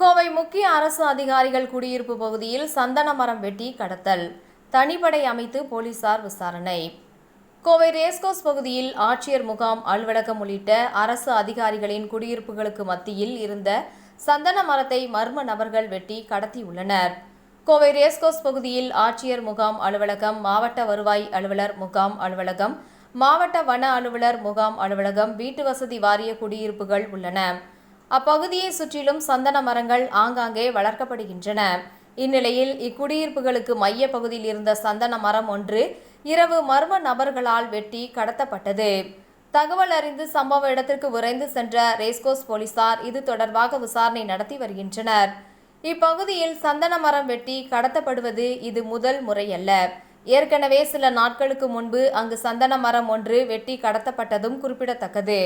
கோவை முக்கிய அரசு அதிகாரிகள் குடியிருப்பு பகுதியில் சந்தன மரம் வெட்டி கடத்தல், தனிப்படை அமைத்து போலீசார் விசாரணை. கோவை ரேஸ்கோர்ஸ் பகுதியில் ஆட்சியர் முகாம் அலுவலகம் உள்ளிட்ட அரசு அதிகாரிகளின் குடியிருப்புகளுக்கு மத்தியில் இருந்த சந்தன மரத்தை மர்ம நபர்கள் வெட்டி கடத்தியுள்ளனர். கோவை ரேஸ்கோர்ஸ் பகுதியில் ஆட்சியர் முகாம் அலுவலகம், மாவட்ட வருவாய் அலுவலர் முகாம் அலுவலகம், மாவட்ட வன அலுவலர் முகாம் அலுவலகம், வீட்டு வசதி வாரிய குடியிருப்புகள் உள்ளன. அப்பகுதியை சுற்றிலும் சந்தன மரங்கள் ஆங்காங்கே வளர்க்கப்படுகின்றன. இந்நிலையில் இக்குடியிருப்புகளுக்கு மைய பகுதியில் இருந்த சந்தன மரம் ஒன்று இரவு மர்ம நபர்களால் வெட்டி கடத்தப்பட்டது. தகவல் அறிந்து சம்பவ இடத்திற்கு விரைந்து சென்ற ரேஸ்கோர்ஸ் போலீசார் இது தொடர்பாக விசாரணை நடத்தி வருகின்றனர். இப்பகுதியில் சந்தன மரம் வெட்டி கடத்தப்படுவது இது முதல் முறையல்ல. ஏற்கனவே சில நாட்களுக்கு முன்பு அங்கு சந்தன மரம் ஒன்று வெட்டி கடத்தப்பட்டதும் குறிப்பிடத்தக்கது.